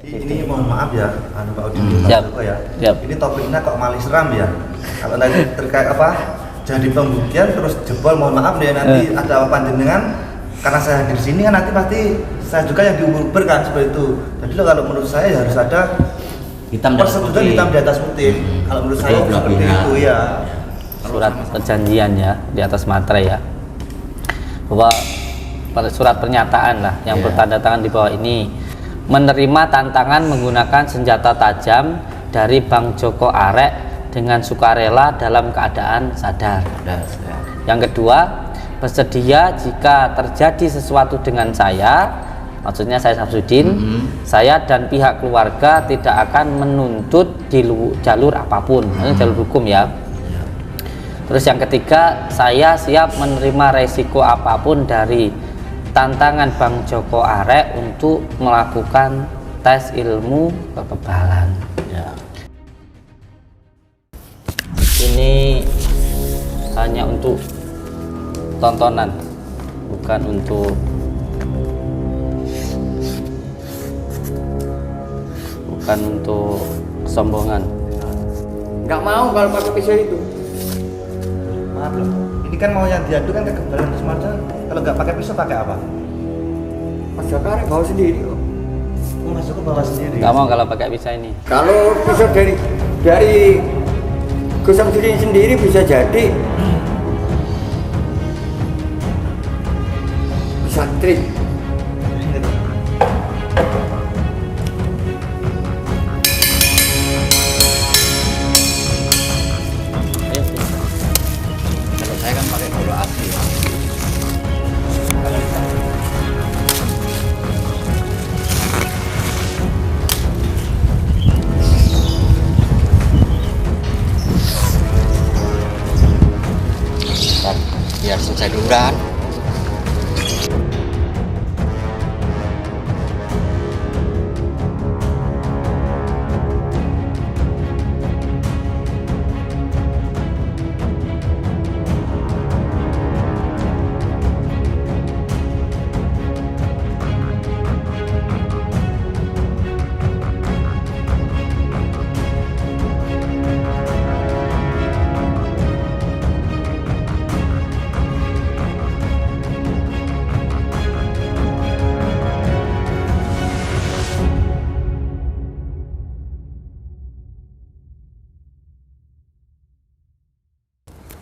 Ini mohon maaf ya, Pak Udin, ya. Ini topiknya kok malah seram ya. Kalau nanti terkait jadi pembuktian terus jebol, mohon maaf ya, nanti ada panjenengan karena saya hadir di sini kan nanti pasti saya juga yang diuber kan seperti itu. Jadi kalau menurut saya harus ada persetujuan hitam di atas putih. Kalau menurut saya seperti itu ya. Surat perjanjian ya di atas materai ya. Bahwa surat pernyataan lah yang bertanda tangan di bawah ini menerima tantangan menggunakan senjata tajam dari Bang Joko Arek dengan sukarela dalam keadaan sadar. Yang kedua, bersedia jika terjadi sesuatu dengan saya, maksudnya saya Samsudin, saya dan pihak keluarga tidak akan menuntut di jalur apapun, jalur hukum ya. Terus yang ketiga, saya siap menerima resiko apapun dari tantangan Bang Joko Arek untuk melakukan tes ilmu kekebalan. Ya. Ini hanya untuk tontonan, bukan untuk kesombongan. Nggak mau kalau pakai pisau itu. Maaf loh, ini kan mau yang diadu kan kekebalan semacam. Kalau nggak pakai pisau pakai apa? Mas Joko Arek bawa sendiri kok. Mas Joko bawa sendiri. Nggak mau kalau pakai pisau ini. Kalau pisau dari Gus Samsudin sendiri bisa jadi bisa trik. Kalau saya kan pakai bola asli. Biar selesai dulu kan.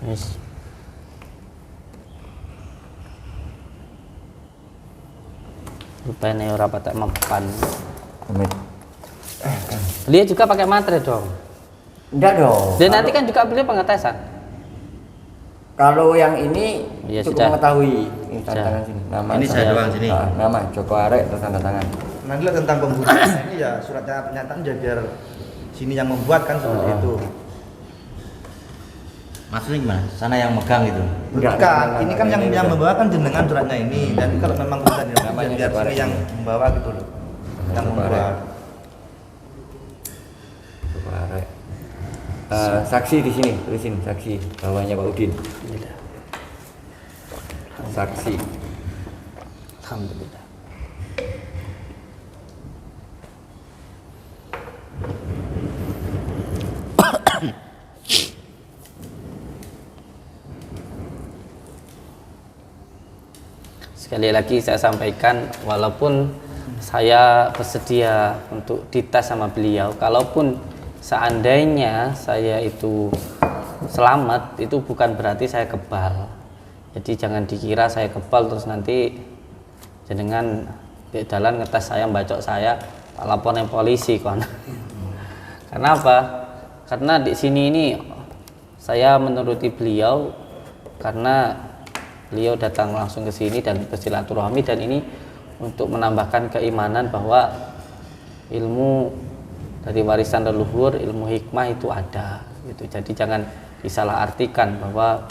Yes. Rupanya ora patek mempan. Beliau juga pakai materai dong. Enggak dong. Dan nanti kan juga beliau pengetesan. Kalau yang ini Ya, cukup sudah. mengetahui ini tantangan sini. Nama Ini saya doang sini. Nama Joko Arek terus tanda tangan. Nanti lah tentang pembukaan ini ya suratnya pernyataan ya biar sini yang membuat kan seperti itu. Maksudnya gimana? Sana yang megang gitu. Bukan, ini kan yang membawa kan jenengan suratnya ini. Dan kalau memang bukan Namanya biar Joko sini Arek. yang membawa gitu loh. Yang Joko Arek. membuat. Joko Arek. Saksi di sini, tulisin saksi bawahnya Pak Udin. Saksi. Alhamdulillah. Sekali lagi saya sampaikan, walaupun saya bersedia untuk dites sama beliau, kalaupun seandainya saya itu selamat, itu bukan berarti saya kebal. Jadi jangan dikira saya kebal terus nanti jenengan di jalan ngetes saya, bacok saya, tak laporin polisi kon. Karena apa? Karena di sini ini saya menuruti beliau karena beliau datang langsung ke sini dan bersilaturahmi, dan ini untuk menambahkan keimanan bahwa ilmu dari warisan leluhur, ilmu hikmah itu ada gitu. Jadi jangan disalahartikan bahwa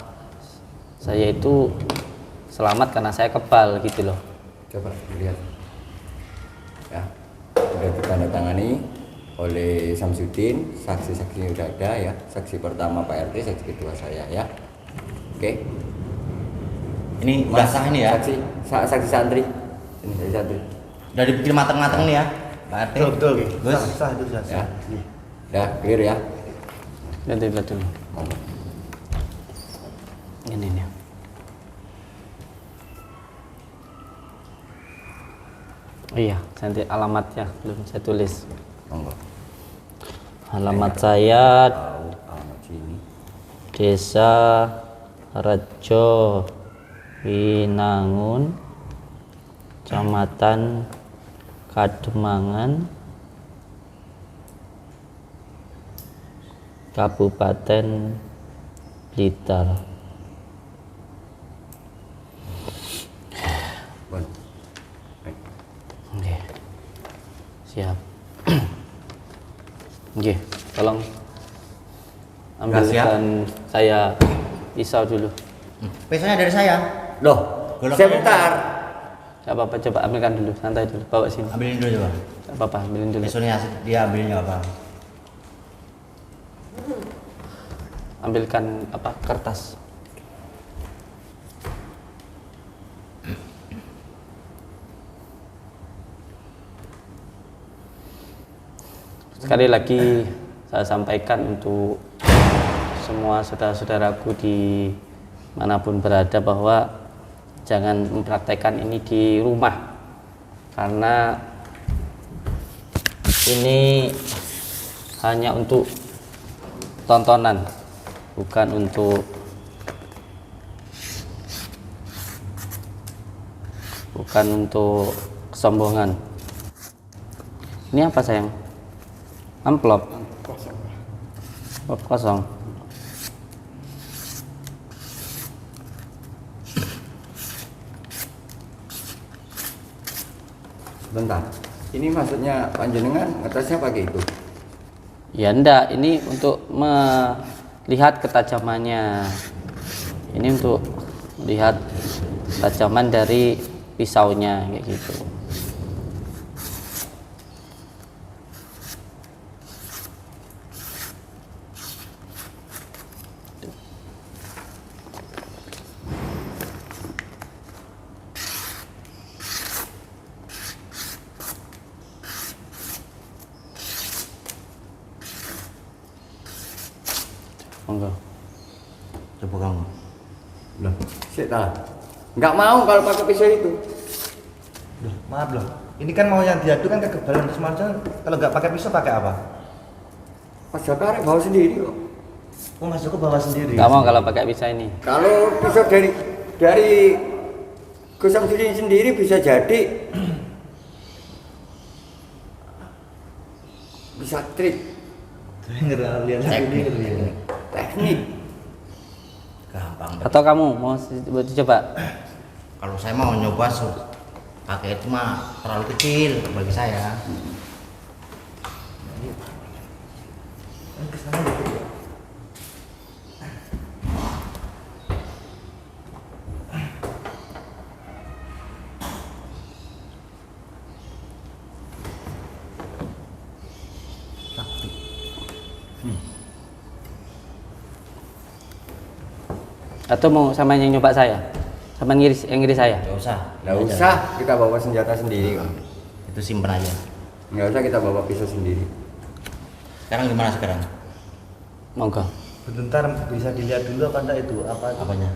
saya itu selamat karena saya kebal gitu loh. Coba lihat. Ya. Sudah ditandatangani oleh Samsudin, saksi-saksinya sudah ada ya. Saksi pertama Pak RT, saksi kedua saya ya. Oke. Ini udah sah ini ya? Saksi santri. Ini dari santri. Udah dipikir matang-matang nih ya? Pak RT. Betul. Gus. Sah itu sah. Ya. Udah clear ya. Ganti plat dulu. Ini nih. Iya, nanti alamatnya belum saya tulis. Monggo. Alamat saya Tahu alamat sini. Desa Rejo Winangun, Kecamatan Kademangan, Kabupaten Blitar. Bon. Oke. Siap. Oke, tolong ambilkan saya pisau dulu. Pesannya dari saya. Loh, Goloknya sebentar. Gak apa-apa, coba ambilkan dulu, santai dulu, bawa sini. Ambilin dulu coba. Gak apa-apa, ambilin dulu. Pesannya dia ambilin nggak apa. Ambilkan apa? Kertas. Sekali lagi saya sampaikan untuk semua saudara-saudaraku di manapun berada bahwa jangan mempraktekkan ini di rumah, karena ini hanya untuk tontonan, bukan untuk kesombongan. Ini apa sayang? Amplop kosong. Bentar. Ini maksudnya panjenengan ngetasnya pakai itu. Ya enggak, ini untuk melihat ketajamannya. Ini untuk lihat ketajaman dari pisaunya kayak gitu. Monggo. Coba kamu. Loh, sik ta. Enggak mau kalau pakai pisau itu. Loh, maaf loh. Ini kan mau yang diadu kan kekebalan semacam. Kalau nggak pakai pisau pakai apa? Mas Jaka arek bawa sendiri kok. Oh, Mas Joko bawa sendiri. Nggak mau kalau pakai pisau ini. Kalau pisau dari Gus Samsudin sendiri bisa jadi bisa trik Lihat Teknik. ini. teknik. Gampang. Atau kamu mau dicoba? Kalau saya mau nyoba pakai itu mah terlalu kecil bagi saya. Kesana dikit ya. Atau mau sama yang nyoba saya? Sama yang ngiri saya? Gak usah. Nggak usah kita bawa senjata sendiri kok. Itu simpen aja. Nggak usah kita bawa pisau sendiri. Sekarang gimana sekarang? Monggo. Bentar bisa dilihat dulu apa enggak itu apa? Apanya?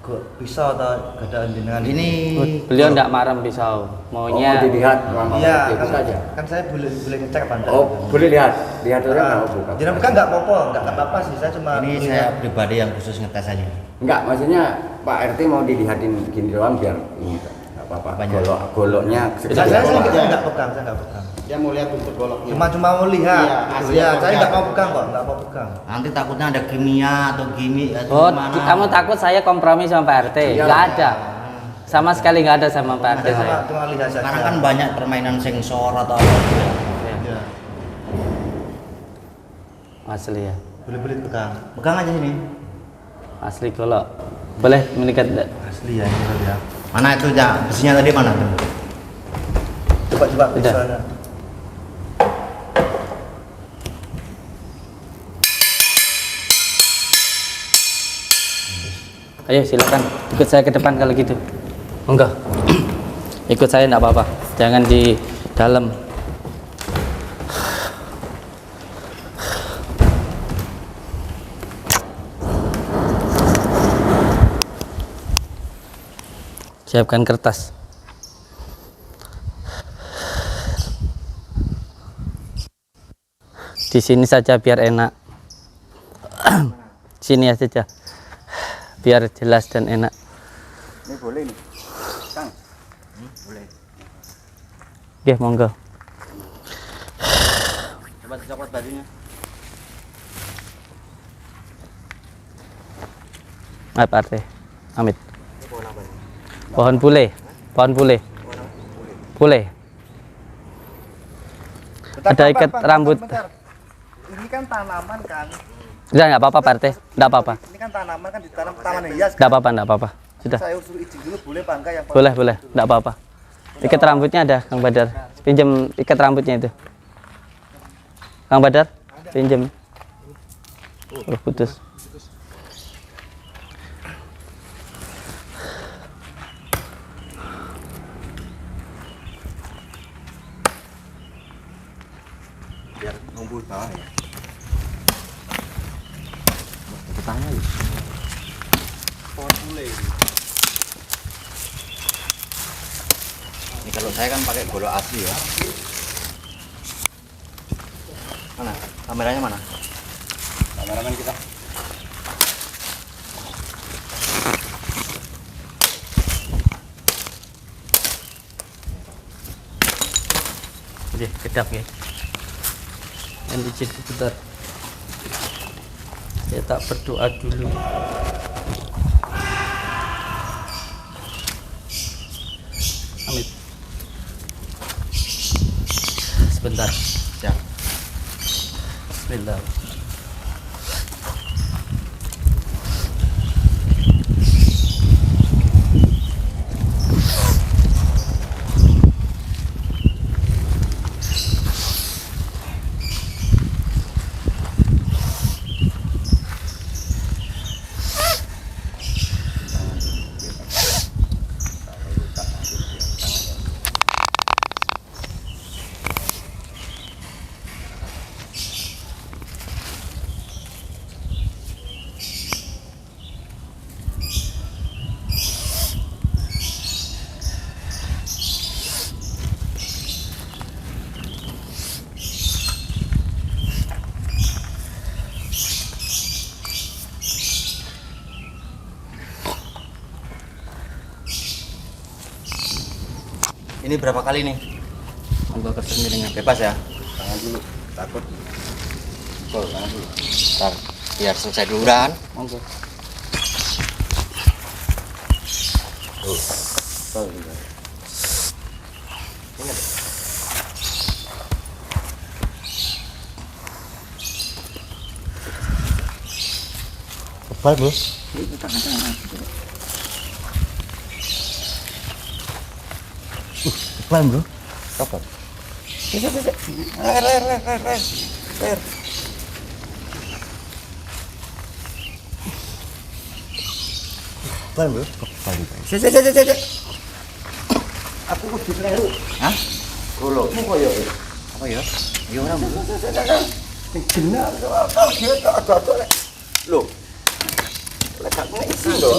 Kok pisau atau gadaan jenengan Ini Beliau enggak marem pisau. Oh, Maunya dilihat Iya, itu kan, saja. kan saya boleh ngecek apa enggak? Oh, boleh lihat. Lihat aja nggak buka. Jenengan bukan enggak apa-apa, enggak apa-apa sih. Saya cuma ini saya pribadi yang khusus ngetes aja. Enggak, maksudnya Pak RT mau dilihatin gini doang biar ini nggak apa-apa. Apanya? Goloknya saya enggak pegang, saya enggak pegang. Dia mau lihat bentuk goloknya. Cuma mau lihat. Iya, gitu. hasilnya Ya, mau saya lihat. enggak mau pegang kok, enggak mau pegang. Nanti takutnya ada kimia atau gimmick atau Oh, gimana. kamu takut saya kompromi sama Pak RT? Iya. Enggak ada. Sama sekali enggak ada sama Pak RT saya. Cuma lihat saja. Sekarang kan banyak permainan sensor atau apa gitu ya. Ya, Ya. asli ya. Boleh pegang. Pegang aja sini. Asli golok. Boleh mendekat enggak? Asli ya ini ya. Mana itu ya? Besinya tadi mana tuh? Coba Udah. pisaunya. Ayo silakan ikut saya ke depan kalau gitu. Enggak. Ikut saya enggak apa-apa. Jangan di dalam. Siapkan kertas. Di sini saja biar enak. Sini saja. Biar jelas dan enak. Ini boleh nih, Kang. Boleh. Oke, monggo. Coba dicopot bajunya. Maaf Arte. Amit. Pohon pule. Pohon pule. Pule. Ada ikat rambut. Ini kan tanaman kan. Sudah nggak apa-apa Pak Arte. Nggak apa-apa. Ini kan tanaman kan ditanam taman hias. Nggak apa-apa, nggak apa-apa. Sudah. Saya usul izin dulu boleh Pak enggak yang Boleh, boleh. Nggak apa-apa. Ikat rambutnya ada, Kang Badar. Pinjam ikat rambutnya itu. Kang Badar, pinjam. Oh, putus. biar ngumpul bawah ya. Ketanya ya. Pohon pule. Ini kalau saya kan pakai golok asli ya. Mana? Kameranya mana? Kameramen kita. Oke, kedap ya. Yang izin sebentar. Saya tak berdoa dulu. Amit. Sebentar. Siap. Bismillah. Ini berapa kali nih? Monggo kesini dengan Bebas ya? Tangan dulu, takut. Oh, tangan dulu. Ntar biar selesai dulu kan. monggo. Oh, iya. Tebal bro. Tebal bro. Apa? Ler. Tebal bro. Tebal. Aku kudu kleru. Hah? Golokmu koyo Apa ya? Iya orang bro. sing jenar kok dia tak ada. Loh. Lek gak ngisi lho.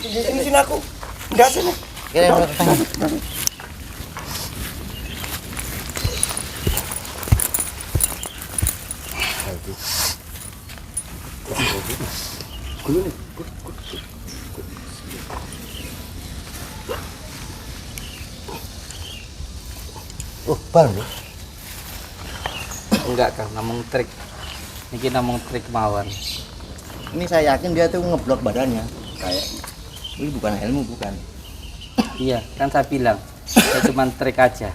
Ini sini aku. Enggak sini. Kira yang tanya. Oh, bal lho. Enggak Kang, namung trik. Niki namung trik mawon. Ini saya yakin dia tuh ngeblok badannya. Kayak ini bukan ilmu bukan. Iya, kan saya bilang. Saya cuma trik aja.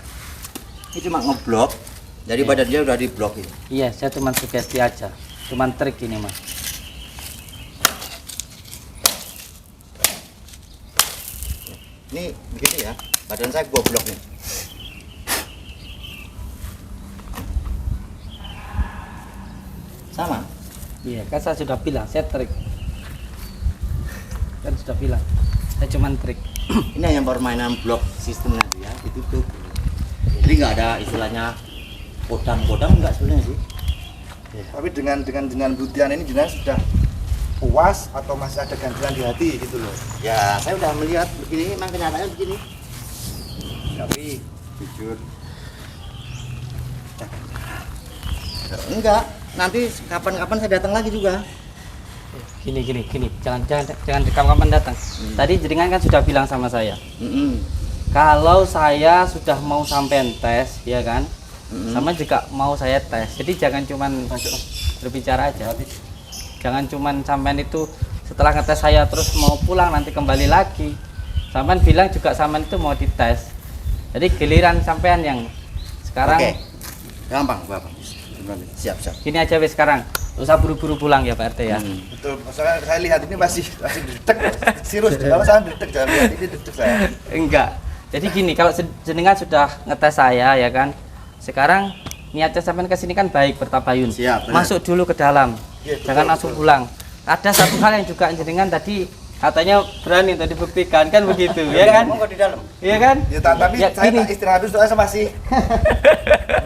Ini cuma ngeblok. Jadi badan dia udah diblok ini. Iya, saya cuma sugesti aja. Cuma trik ini, Mas. Ini begini ya. Badan saya gua blok nih. Sama. Iya, kan saya sudah bilang, saya trik. Kan sudah bilang, saya cuma trik. Ini hanya permainan blok sistem nanti ya, ditutup. Jadi nggak ada istilahnya kodam enggak sebenarnya sih. Tapi dengan butian ini jenengan sudah puas atau masih ada ganjalan di hati gitu loh. Ya saya udah melihat begini, memang kenyataannya begini. Tapi jujur Enggak, nanti kapan-kapan saya datang lagi juga. Gini, jangan kapan datang. Tadi jenengan kan sudah bilang sama saya, kalau saya sudah mau sampai tes, ya kan, sama juga mau saya tes. Jadi jangan cuman berbicara aja. Jangan cuman sampean itu setelah ngetes saya terus mau pulang nanti kembali lagi. Sampean bilang juga sampean itu mau dites. Jadi giliran sampean yang sekarang. Oke, gampang Bapak. Siap. Gini aja wes sekarang. Usah buru-buru pulang ya Pak RT ya. Betul, soalnya saya lihat ini masih dedek, serius. Kalau saya dedek, jangan lihat ini dedek saya. Enggak. Jadi gini, kalau jenengan sudah ngetes saya ya kan, sekarang niatnya sampai ke sini kan baik bertabayun. Siap, benar. Masuk dulu ke dalam, Ya, betul, jangan langsung pulang. Ada satu hal yang juga jenengan tadi katanya berani untuk dibuktikan kan begitu, ya kan? Monggo di dalam. Iya kan? Ya, tapi Ya, saya gini. tak istirahat dulu soalnya saya masih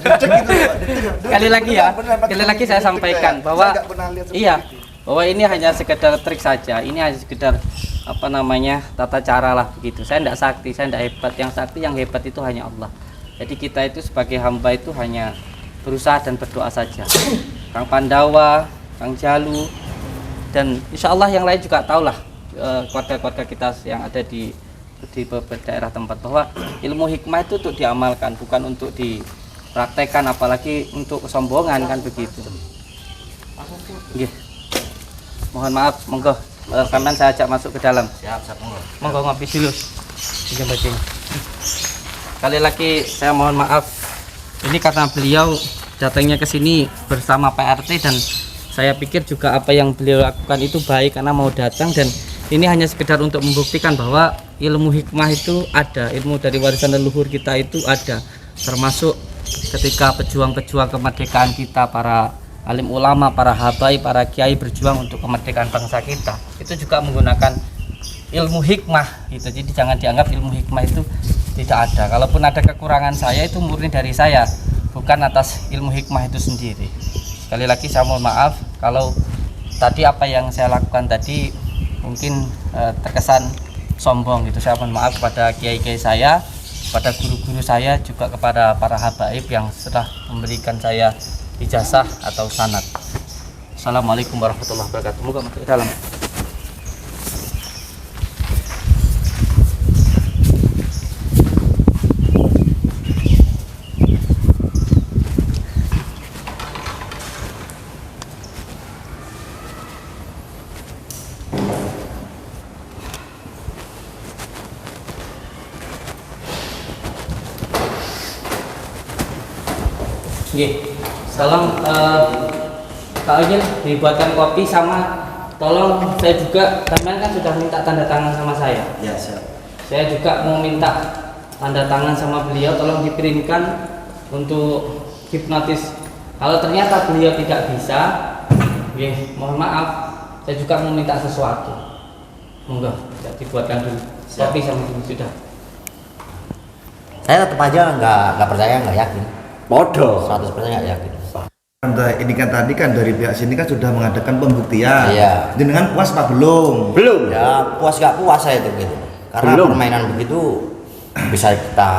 dedek gitu loh. Dedek. Sekali lagi ya, Beneran, sekali lagi saya dedek sampaikan saya. bahwa Saya nggak pernah lihat seperti iya, itu. bahwa ini hanya sekedar trik saja. Ini hanya sekedar apa namanya tata cara lah begitu. Saya tidak sakti, saya tidak hebat. Yang sakti, yang hebat itu hanya Allah. Jadi kita itu sebagai hamba itu hanya berusaha dan berdoa saja. Kang Pandawa, Kang Jalu, dan insya Allah yang lain juga tahulah keluarga-keluarga kita yang ada di beberapa daerah tempat bahwa ilmu hikmah itu untuk diamalkan, bukan untuk dipraktekkan, apalagi untuk kesombongan kan begitu. Nggih. Mohon maaf, monggo sampean saya ajak masuk ke dalam. Siap, monggo. Monggo ngopi dulu. Pinjam bajunya. Sekali lagi saya mohon maaf. Ini karena beliau datangnya ke sini bersama Pak RT dan saya pikir juga apa yang beliau lakukan itu baik karena mau datang, dan ini hanya sekedar untuk membuktikan bahwa ilmu hikmah itu ada, ilmu dari warisan leluhur kita itu ada, termasuk ketika pejuang-pejuang kemerdekaan kita, para alim ulama, para habaib, para kiai berjuang untuk kemerdekaan bangsa kita, itu juga menggunakan ilmu hikmah itu. Jadi jangan dianggap ilmu hikmah itu tidak ada. Kalaupun ada kekurangan saya itu murni dari saya, bukan atas ilmu hikmah itu sendiri. Sekali lagi saya mohon maaf kalau tadi apa yang saya lakukan tadi mungkin terkesan sombong gitu. Saya mohon maaf kepada kiai-kiai saya, kepada guru-guru saya, juga kepada para habaib yang sudah memberikan saya ijazah atau sanad. Assalamualaikum warahmatullahi wabarakatuh. Moga masuk ke dalam. Nggih. Tolong Kak Ojil dibuatkan kopi, sama tolong saya juga, teman kan sudah minta tanda tangan sama saya. Ya, siap. Saya juga mau minta tanda tangan sama beliau, tolong dikirimkan untuk hipnotis. Kalau ternyata beliau tidak bisa, mohon maaf, saya juga mau minta sesuatu. Monggo, dibuatkan dulu. Siap. Kopi sama ini sudah. Saya tetap aja nggak percaya, nggak yakin. Podo. 100% nggak yakin. Ini kan tadi kan dari pihak sini kan sudah mengadakan pembuktian. Iya. Jenengan puas apa belum? Belum. Ya puas nggak puas saya itu gitu. Karena Belum. permainan begitu bisa kita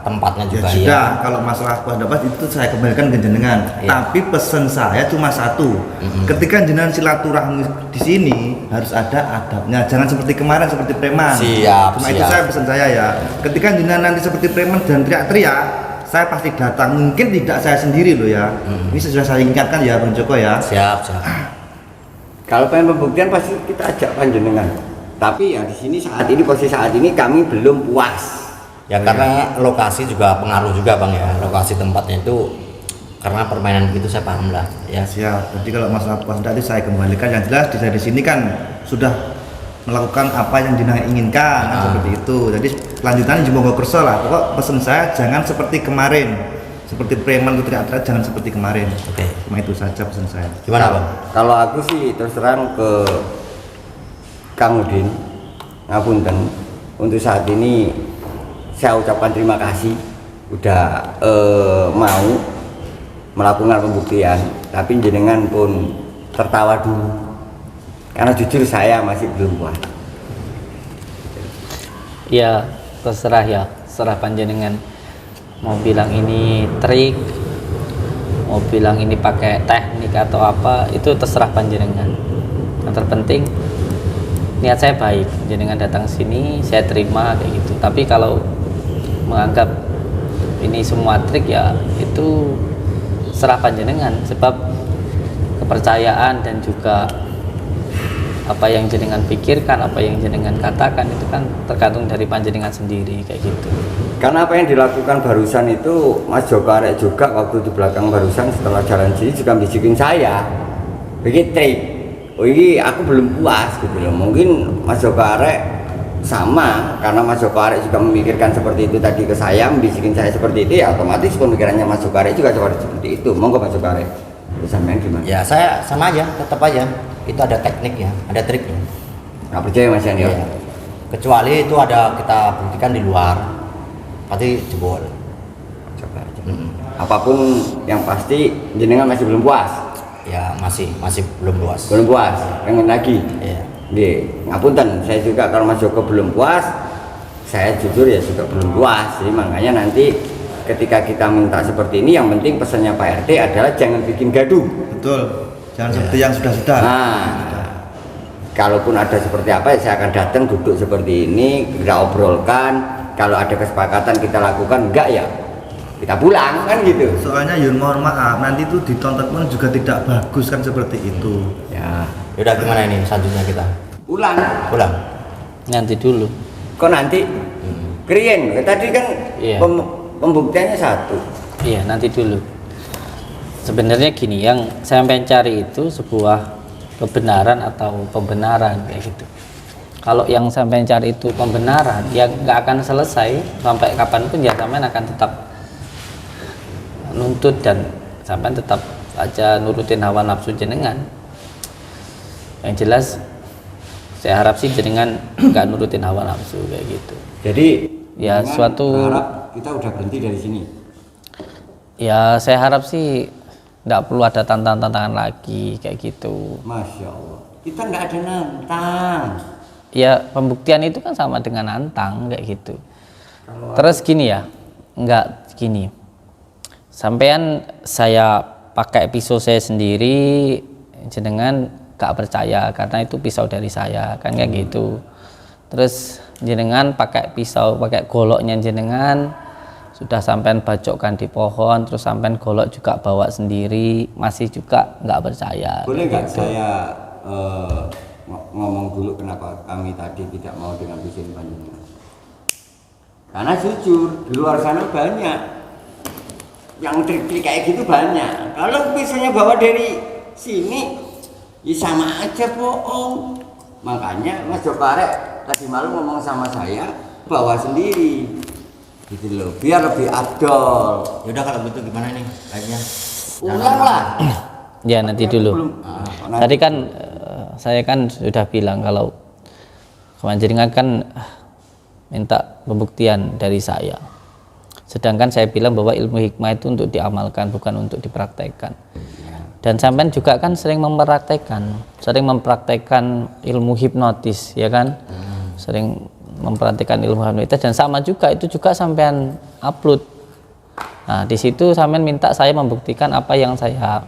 tempatnya Ya juga sudah, kalau masalah puas dapat itu saya kembalikan ke jenengan. Iya. Tapi pesan saya cuma satu. Ketika jenengan silaturahmi di sini harus ada adabnya. Jangan seperti kemarin seperti preman. Siap, Cuma itu siap. saya pesan saya ya. Ketika jenengan nanti seperti preman dan teriak-teriak, saya pasti datang. Mungkin tidak saya sendiri loh ya. Ini sudah saya ingatkan ya Bang Joko ya. Siap. Kalau pengen pembuktian pasti kita ajak panjenengan. Tapi ya di sini posisi saat ini kami belum puas. Ya karena lokasi juga pengaruh juga Bang ya. Lokasi tempatnya itu karena permainan begitu saya paham lah ya. Siap. Jadi kalau masalah puas tadi saya kembalikan, yang jelas di sini kan sudah melakukan apa yang jenengan inginkan kan, seperti itu. Jadi lanjutannya juga kerso lah. Pokok pesan saya jangan seperti kemarin, seperti preman itu teriak-teriak, jangan seperti kemarin. Oke. Cuma itu saja pesan saya. Gimana Bang? Kalau aku sih terus terang ke Kang Udin, ngapunten, untuk saat ini saya ucapkan terima kasih udah mau melakukan pembuktian, tapi jenengan pun tertawa dulu Karena jujur saya masih belum puas. Ya terserah ya, serah panjenengan mau bilang ini trik, mau bilang ini pakai teknik atau apa, itu terserah panjenengan. Yang terpenting niat saya baik, jenengan datang sini saya terima kayak gitu. Tapi kalau menganggap ini semua trik ya itu serah panjenengan, sebab kepercayaan dan juga apa yang jenengan pikirkan, apa yang jenengan katakan itu kan tergantung dari panjenengan sendiri kayak gitu. Karena apa yang dilakukan barusan itu Mas Joko Arek juga waktu di belakang barusan setelah jalan sini juga bisikin saya bikin trik. Oh ini aku belum puas gitu loh. Mungkin Mas Joko Arek sama, karena Mas Joko Arek juga memikirkan seperti itu tadi ke saya, membisikin saya seperti itu, ya otomatis pemikirannya Mas Joko Arek juga seperti itu. Monggo Mas Joko Arek. Sampean gimana? Ya saya sama aja, tetap aja. Itu ada tekniknya, ada triknya. Nggak percaya Mas Yani? Iya. Kecuali itu ada kita buktikan di luar, pasti jebol. Coba aja. Apapun yang pasti jenengan masih belum puas. Ya masih belum puas. Belum puas, pengen lagi. Iya. Ngapunten, saya juga kalau Mas Joko belum puas, saya jujur ya juga belum puas. Jadi makanya nanti ketika kita minta seperti ini, yang penting pesannya Pak RT adalah jangan bikin gaduh. Betul. Jangan seperti yang sudah-sudah. Nah, kalaupun ada seperti apa, saya akan datang duduk seperti ini, kita obrolkan. Kalau ada kesepakatan kita lakukan, enggak ya kita pulang kan gitu. Soalnya Yun mohon maaf, nanti itu ditonton pun juga tidak bagus kan seperti itu. Ya, Yaudah gimana ini selanjutnya kita? pulang. Nanti dulu. Kok nanti? Kriyen, tadi kan Iya. pembuktiannya satu. Iya, nanti dulu. Sebenarnya gini, yang sampai cari itu sebuah kebenaran atau pembenaran kayak gitu. Kalau yang sampai cari itu pembenaran, ya nggak akan selesai sampai kapanpun, ya sampai akan tetap nuntut dan sampai tetap aja nurutin hawa nafsu jenengan. Yang jelas, saya harap sih jenengan nggak nurutin hawa nafsu kayak gitu. Jadi Ya dengan suatu, berharap kita udah berhenti dari sini. ya saya harap sih nggak perlu ada tantangan-tantangan lagi kayak gitu. Masya Allah, kita nggak ada nantang. Ya pembuktian itu kan sama dengan nantang kayak gitu. Terus gini ya, nggak gini. Sampean saya pakai pisau saya sendiri, jenengan gak percaya karena itu pisau dari saya kan kayak gitu. Terus jenengan pakai pisau, pakai goloknya jenengan, sudah sampean bacokkan di pohon, terus sampean golok juga bawa sendiri, masih juga nggak percaya. Boleh nggak gitu. saya ngomong dulu kenapa kami tadi tidak mau dengan bisin panjenengan? Karena jujur di luar sana banyak yang trik-trik kayak gitu banyak. Kalau misalnya bawa dari sini, ya sama aja bohong. Makanya Mas Joko Arek tadi malam ngomong sama saya bawa sendiri. Gitu loh, biar lebih afdol. Yaudah kalau gitu gimana nih kayaknya? Ulang lah. Ya nanti dulu. Tadi kan saya kan sudah bilang kalau kemanjenengan kan minta pembuktian dari saya. Sedangkan saya bilang bahwa ilmu hikmah itu untuk diamalkan, bukan untuk dipraktekkan. Dan sampean juga kan sering mempraktekkan ilmu hipnotis, ya kan? Sering mempraktekkan ilmu hipnotis, dan sama juga itu juga sampean upload. Nah, di situ sampean minta saya membuktikan apa yang saya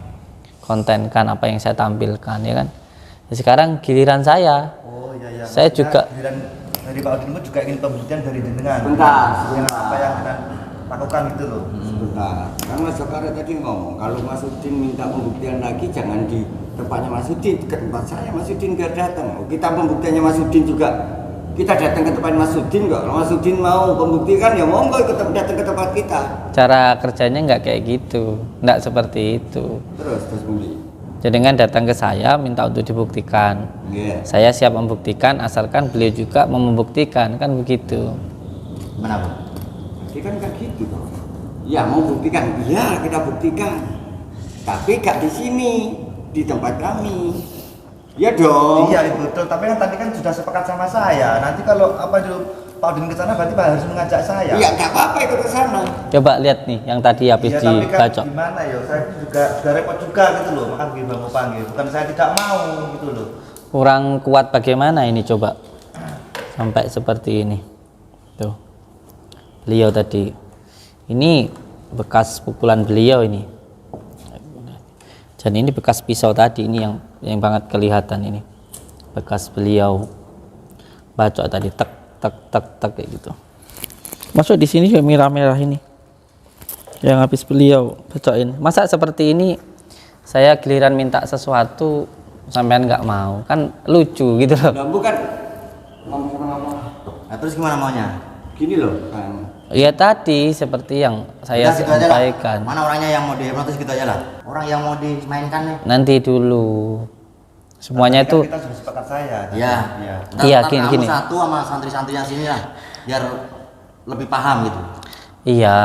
kontenkan, apa yang saya tampilkan, ya kan? Nah, sekarang giliran saya. Oh iya. Saya Maksudnya juga giliran dari Pak Udin juga ingin pembuktian dari jenengan. Sebentar. Dengan apa yang jenengan lakukan gitu loh. Sebentar, kan Mas Joko Arek tadi ngomong kalau Mas Udin minta pembuktian lagi jangan di tempatnya Mas Udin, ke tempat saya. Mas Udin biar datang. Oh, kita pembuktiannya Mas Udin juga, kita datang ke tempat Mas Udin kok. Kalau Mas Udin mau pembuktikan ya monggo datang ke tempat kita. cara kerjanya nggak kayak gitu, nggak seperti itu. Terus bunyi. Jenengan datang ke saya minta untuk dibuktikan. Iya. Saya siap membuktikan asalkan beliau juga mau membuktikan, kan begitu. Mana Bu? Jadi kan gitu toh. Ya mau buktikan, iya kita buktikan. Tapi gak di sini, di tempat kami. Iya dong. Iya betul, tapi kan tadi kan sudah sepakat sama saya. Nanti kalau apa dulu Pak Udin ke sana berarti Pak harus mengajak saya. Iya gak apa-apa ikut ke sana. Coba lihat nih yang tadi habis Iya, tapi kan dibacok. gimana ya, saya juga repot juga gitu loh, makanya gimana mau panggil. Bukan saya tidak mau gitu loh. kurang kuat bagaimana ini coba sampai seperti ini. Tuh. Beliau tadi. Ini bekas pukulan beliau ini. Dan ini bekas pisau tadi ini yang banget kelihatan ini. Bekas beliau bacok tadi tek tek tek tek kayak gitu. Masuk di sini juga merah-merah ini. Yang habis beliau bacokin. Masa seperti ini saya giliran minta sesuatu sampean nggak mau, kan lucu gitu loh. Nah, bukan ngomong. Nah, terus gimana maunya? Gini loh. Ya tadi seperti yang saya Udah, gitu aja lah. sampaikan. Mana orangnya yang mau dihipnotis gitu aja lah. Orang yang mau dimainkan nih. Nanti dulu. Semuanya Tapi kan itu kita sudah sepakat saya. Iya. Iya. Iya, Ntar gini, kamu gini. satu sama santri-santri yang sini lah, biar lebih paham gitu. iya.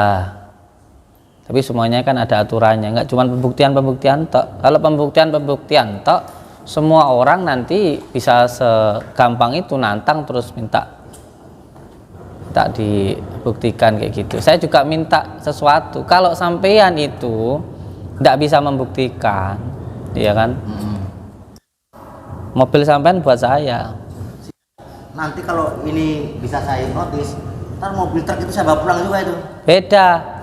Tapi semuanya kan ada aturannya, nggak cuma pembuktian tok. Kalau pembuktian tok, semua orang nanti bisa segampang itu nantang terus minta tak dibuktikan kayak gitu. Saya juga minta sesuatu. Kalau sampean itu nggak bisa membuktikan, ya kan? Mobil sampean buat saya. Nanti kalau ini bisa saya hipnotis, ntar mobil truk itu saya bawa pulang juga itu. Beda.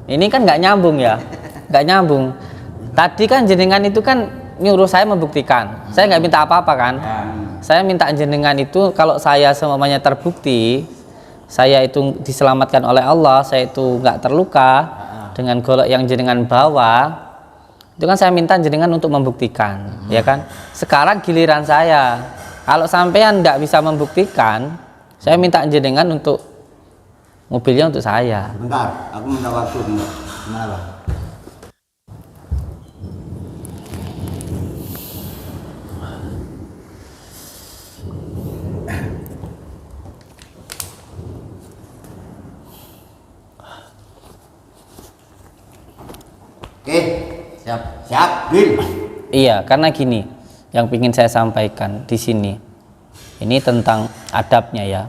Ini kan nggak nyambung ya, nggak nyambung. Tadi kan jenengan itu kan nyuruh saya membuktikan. Saya nggak minta apa-apa kan. Saya minta jenengan itu kalau saya semuanya terbukti, saya itu diselamatkan oleh Allah, saya itu nggak terluka dengan golok yang jenengan bawa, itu kan saya minta jenengan untuk membuktikan, ya kan. Sekarang giliran saya, kalau sampean nggak bisa membuktikan, saya minta jenengan untuk mobilnya untuk saya. Bentar, aku minta waktu bentar. Gimana bang? Oke, siap, Bil. Iya, karena gini, yang ingin saya sampaikan di sini, ini tentang adabnya ya,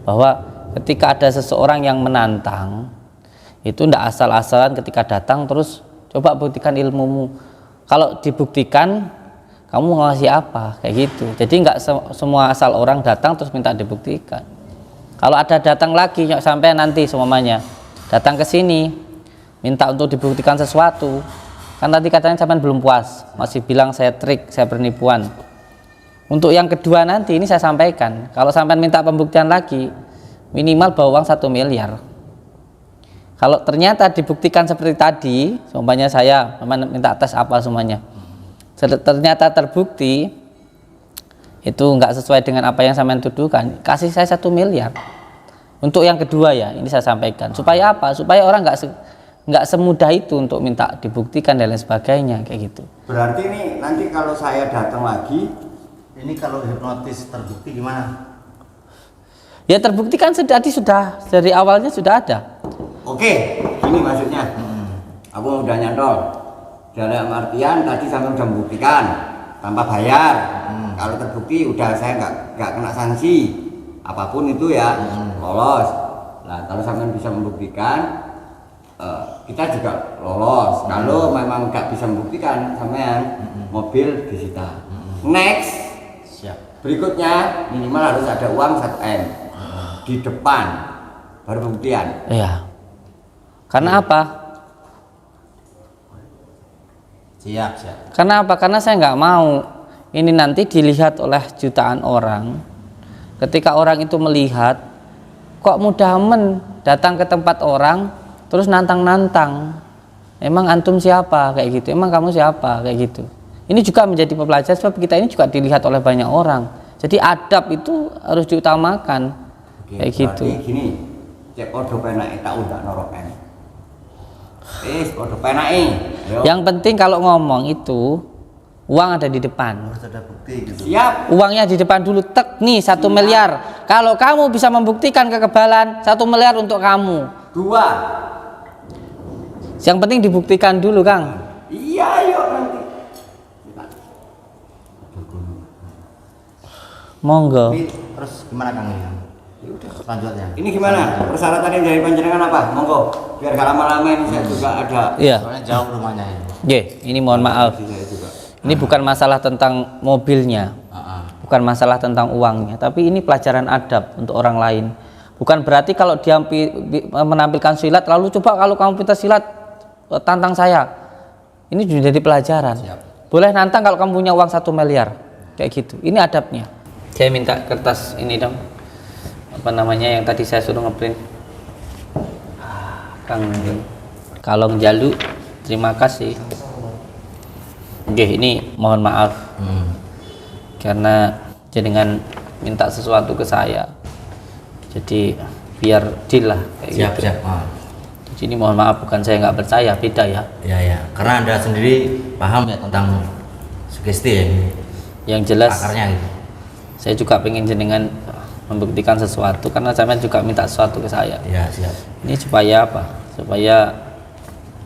bahwa ketika ada seseorang yang menantang, itu tidak asal-asalan ketika datang terus coba buktikan ilmumu. Kalau dibuktikan, kamu mau ngasih apa, kayak gitu. Jadi nggak semua asal orang datang terus minta dibuktikan. Kalau ada datang lagi sampai nanti semuanya datang ke sini minta untuk dibuktikan sesuatu, kan tadi katanya sampean belum puas, masih bilang saya trik, saya bernipuan. Untuk yang kedua nanti ini saya sampaikan, kalau sampean minta pembuktian lagi minimal bawa uang 1 miliar. Kalau ternyata dibuktikan seperti tadi, semuanya saya minta tes apa semuanya, ternyata terbukti itu nggak sesuai dengan apa yang sampean tuduhkan, kasih saya 1 miliar. Untuk yang kedua ya, ini saya sampaikan supaya apa? Supaya orang nggak semudah itu untuk minta dibuktikan dan lain sebagainya kayak gitu. Berarti nih nanti kalau saya datang lagi, Ini kalau hipnotis terbukti gimana? Ya terbukti kan sudah dari awalnya sudah ada. oke, gini maksudnya. Aku udah nyantol. Dalam artian tadi sampai udah membuktikan tanpa bayar. Kalau terbukti udah saya nggak kena sanksi apapun itu ya, lolos. Nah kalau sampai bisa membuktikan, kita juga lolos. Kalau memang nggak bisa membuktikan, sampean mobil disita. Next, Siap. berikutnya minimal harus ada uang 1 M di depan baru pembuktian. Iya. Karena apa? Siap. Karena apa? Karena saya nggak mau ini nanti dilihat oleh jutaan orang. Ketika orang itu melihat, kok mudah datang ke tempat orang terus nantang-nantang. Emang antum siapa kayak gitu? Emang kamu siapa kayak gitu? Ini juga menjadi pembelajaran sebab kita ini juga dilihat oleh banyak orang. Jadi adab itu harus diutamakan. Oke, Kayak gitu. Gini, cek podo penake tak undak norok M. Podo penake. Yang penting kalau ngomong itu uang ada di depan. Harus ada bukti gitu. Siap. Uangnya di depan dulu, tek nih 1 miliar. Kalau kamu bisa membuktikan kekebalan, 1 miliar untuk kamu. 2. Yang penting dibuktikan dulu, Kang. Iya, yuk nanti. Monggo. Ini terus gimana Kang ini? Selanjutnya. Ini gimana? Persyaratan yang dari panjenengan apa? Monggo. Biar gak lama-lama ini saya juga ada. Iya. Soalnya jauh rumahnya ini. Ye, ini mohon maaf. Saya juga. Ini bukan masalah tentang mobilnya, bukan masalah tentang uangnya, tapi ini pelajaran adab untuk orang lain. Bukan berarti kalau dia menampilkan silat, lalu coba kalau kamu pintar silat, tantang saya. Ini juga jadi pelajaran. Boleh nantang kalau kamu punya uang 1 miliar, kayak gitu. Ini adabnya. Saya minta kertas ini dong, apa namanya yang tadi saya suruh ngeprint. Kang Kalong Jalu, terima kasih. Oke, ini mohon maaf karena jenengan minta sesuatu ke saya, jadi biar deal lah kayak gitu. Siap. Jadi ini mohon maaf, bukan saya nggak percaya, beda ya. Ya, karena Anda sendiri paham ya tentang sugesti ya. Yang jelas Akarnya gitu. saya juga pengen jenengan membuktikan sesuatu karena saya juga minta sesuatu ke saya. Ya, siap. Ini supaya apa? Supaya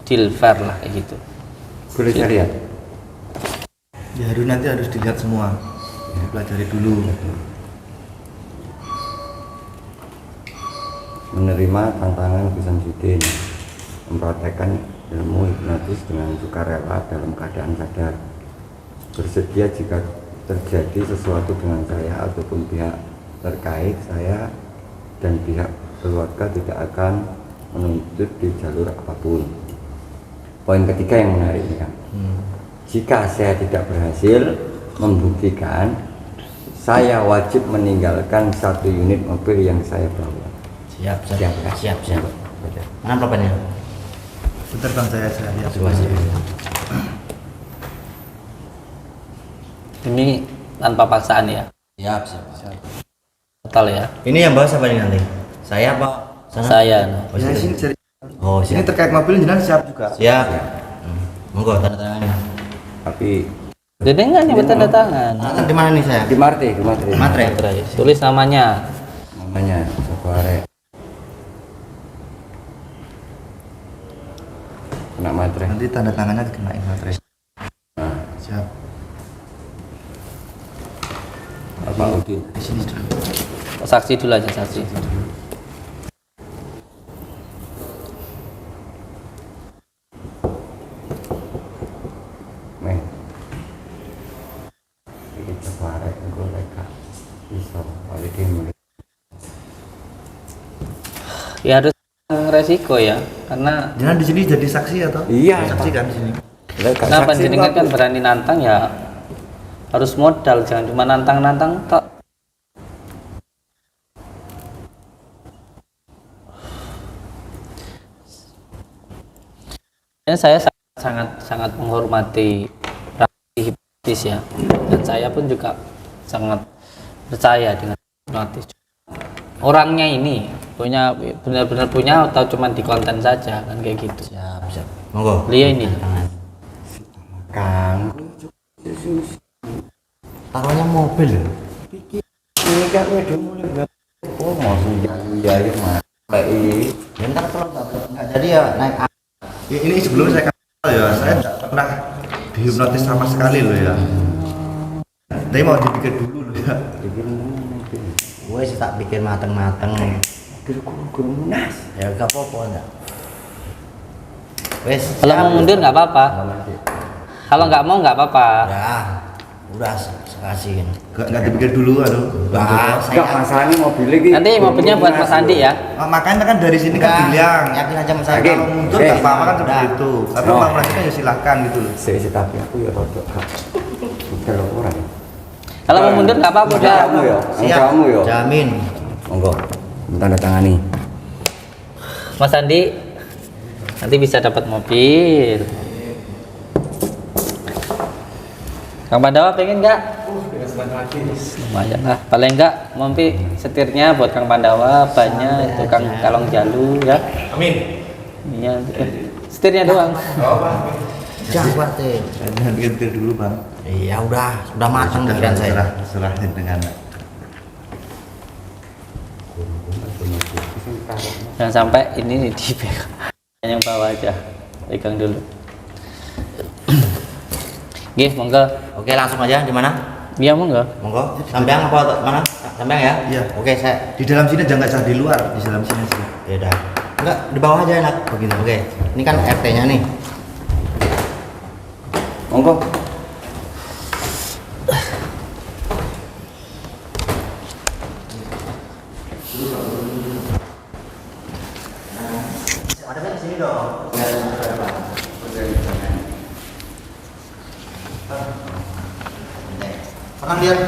deal fair lah kayak gitu. Boleh saya lihat? Ya nanti harus dilihat semua, dipelajari dulu. Menerima tantangan Gus Samsudin, mempraktekkan ilmu hipnotis dengan sukarela dalam keadaan sadar. Bersedia jika terjadi sesuatu dengan saya ataupun pihak terkait, saya dan pihak keluarga tidak akan menuntut di jalur apapun. Poin ketiga yang menarik ini kan, jika saya tidak berhasil membuktikan, saya wajib meninggalkan 1 unit mobil yang saya bawa. Siap. Mana pulpennya? Bentar bang, saya lihat. Ini tanpa paksaan ya, Siap. total ya. Ini yang bawa siapa nih nanti? Saya apa? Sana? Saya. Oh, Ya situ. sini cari. Oh, Ini siap. terkait mobil jenengan siap juga. Siap. Monggo tanda tangan. Tapi Dengan yang bertanda tangan. Di mana nih saya? di Marte. Matre. Tulis namanya. Namanya Sokoare. Kena Matre. Nanti tanda tangannya dikenain materai. Nah, Siap. Pak Udin. Di sini dulu. Saksi dulu aja, saksi. Meh. Iki Sokoare engko lek iso oleh dhewe. Ya harus resiko ya, karena Jenengan di sini jadi saksi atau? Iya. Saksi kan di sini. kenapa jenengan kan berani nantang ya harus modal, jangan cuma nantang-nantang tok. Dan saya sangat menghormati praktisi hipnotis ya, dan saya pun juga sangat percaya dengan hipnotis. Orangnya ini punya benar-benar punya atau cuma di konten saja kan kayak gitu. Siap. Monggo. Beliau ini Tangan. Kang. Taruhnya mobil. Ini kan udah mulai berapa? Oh, mau senjata mah. Baik. Ya ntar kalau nggak jadi ya naik Ini sebelum saya kenal ya, saya tidak pernah dihipnotis sama sekali loh ya. Tapi mau dipikir dulu loh ya. gue sih tak bikin mateng-mateng. Guru nas. Ya gak apa-apa enggak. Wes. kalau mau mundur nggak apa-apa, kalau nggak mau nggak apa-apa. Udah sekasihin. Nggak dipikir dulu, aduh. Wah, Enggak masalah ini mobil lagi. Nanti mobilnya buat Mas Andi ya. Makanya kan dari sini kan bilang. Yakin aja Mas Saya Andi. kalau mundur nggak apa-apa kan seperti Udah. itu. Tapi Oh. mau melanjutkan ya silahkan gitu loh. Saya tapi aku ya rodok kak. Kalau orang. Kalau mau mundur nggak apa-apa udah. Kamu ya. Siap. Kamu ya. Jamin. Monggo. Tanda tangani. Mas Andi nanti bisa dapat mobil. Kang Pandawa pengen nggak? Lumayan lah. Paling nggak Mompi setirnya buat Kang Pandawa, bannya itu Kang Kalong Jalu ya. Amin. Iya. Setirnya doang. Jangan khawatir. Jangan pikir dulu bang. Iya sudah matang pikiran saya. Serahin dengan. Jangan sampai ini dipegang. Yang bawah aja. Pegang dulu. Gih, monggo. Oke, langsung aja di mana? Iya, monggo. Monggo. Sampean apa mana? Sampean ya? Iya. Oke, saya Di dalam sini jangan sah di luar, di dalam sini sih. ya udah. Enggak, di bawah aja enak. Begitu. Oke. Ini kan RT-nya nih. Monggo. Pernah lihat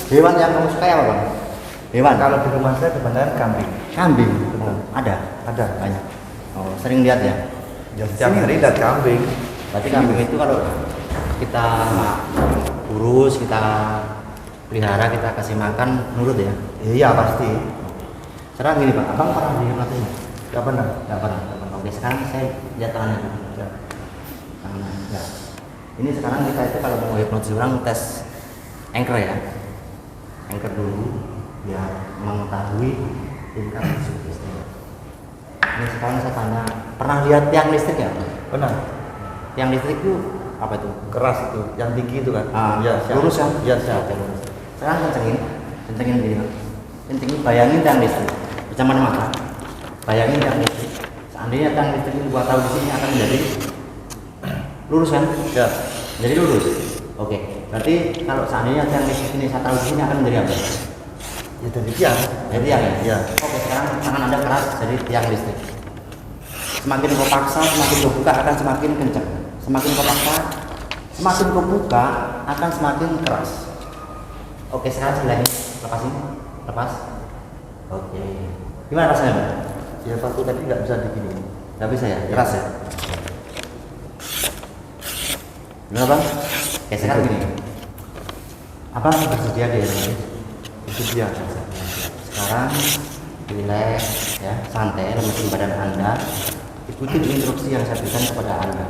hewan yang kamu suka apa bang? Hewan? Kalau di rumah saya kebanyakan kambing. Kambing? Ada? Ada. Banyak. Oh, sering lihat ya? Ya, setiap hari lihat kambing. Berarti kambing itu kalau kita urus, kita pelihara, kita kasih makan, nurut ya? Iya pasti. Sekarang gini Pak, abang pernah dihipnotis? Gak pernah. Nggak pernah. Oke, sekarang saya lihat tangannya Pak. Ya. Tangannya, enggak. Ini sekarang kita itu kalau mau hipnotis orang tes anchor ya. Anchor dulu, biar mengetahui tingkat sugesti. Ini sekarang saya tanya, pernah lihat tiang listrik ya? Pernah. Tiang listrik itu apa itu? Keras itu, yang tinggi itu kan. Ya, siap. lurus ya? Iya siap. Lurus. Sekarang kencengin gini Pak. Kencengin, bayangin tiang listrik. Bercampur mata. Bayangin tiang listrik. Seandainya tiang listrik ini gua tahu di sini akan menjadi lurus kan? Ya. Jadi lurus. Oke. Berarti kalau seandainya tiang listrik ini saya taruh di sini akan menjadi apa? Ya dari tiang. Jadi tiang ya? Iya. Oke, sekarang tangan Anda keras jadi tiang listrik. Semakin kau paksa, semakin kau buka akan semakin kencang. Semakin kau paksa, semakin kau buka akan semakin keras. Oke, sekarang sebelahnya lepasin. Lepas. Oke. Gimana rasanya, Pak? Ya waktu tadi nggak bisa digini. Nggak bisa ya? Keras ya? Gimana Bang? Oke, sekarang gini. Apa bersedia di ini? Bersedia. Sekarang relax ya, santai, lemesin badan Anda. Ikuti instruksi yang saya berikan kepada Anda.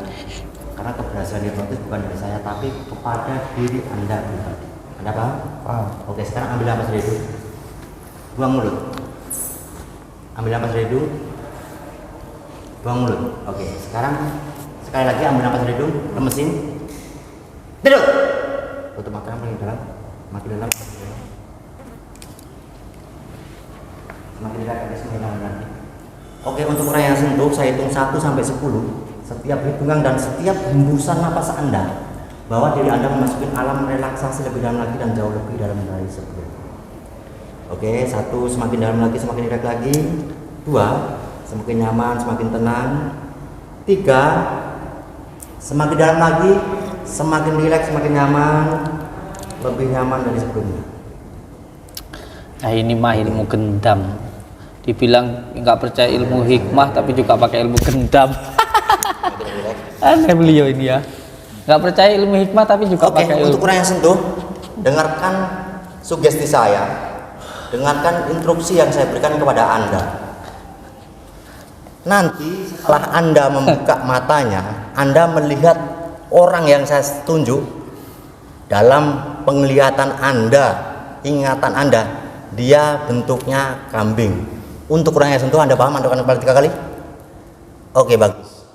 Karena keberhasilan hipnotis bukan dari saya, tapi kepada diri Anda pribadi. Anda paham? Paham. Oke, sekarang ambil napas dari hidung. Buang mulut. Ambil napas dari hidung. Buang mulut. Oke, sekarang sekali lagi ambil napas dari hidung, lemesin. Tidur. Tutup mata makin dalam, makin dalam, makin dalam. Semakin dekat ke semakin dalam lagi. Oke, untuk orang yang sentuh, saya hitung 1 sampai 10. Setiap hitungan dan setiap hembusan napas Anda, bahwa diri Anda memasuki alam relaksasi lebih dalam lagi dan jauh lebih dalam dari sebelumnya. Oke, 1 semakin dalam lagi, semakin rileks lagi. 2 semakin nyaman, semakin tenang. 3 semakin dalam lagi, semakin rileks, semakin nyaman, lebih nyaman dari sebelumnya. Nah ini mah ilmu gendam. Dibilang nggak percaya ilmu hikmah tapi juga pakai ilmu gendam. Aneh beliau ini ya. Nggak percaya ilmu hikmah tapi juga Oke, pakai ilmu. untuk orang yang sentuh, dengarkan sugesti saya. Dengarkan instruksi yang saya berikan kepada Anda. Nanti setelah Anda membuka matanya, Anda melihat orang yang saya tunjuk dalam penglihatan Anda, ingatan Anda, dia bentuknya kambing. Untuk orang yang sentuh, Anda paham? Anda akan kembali 3 kali. Oke, bagus.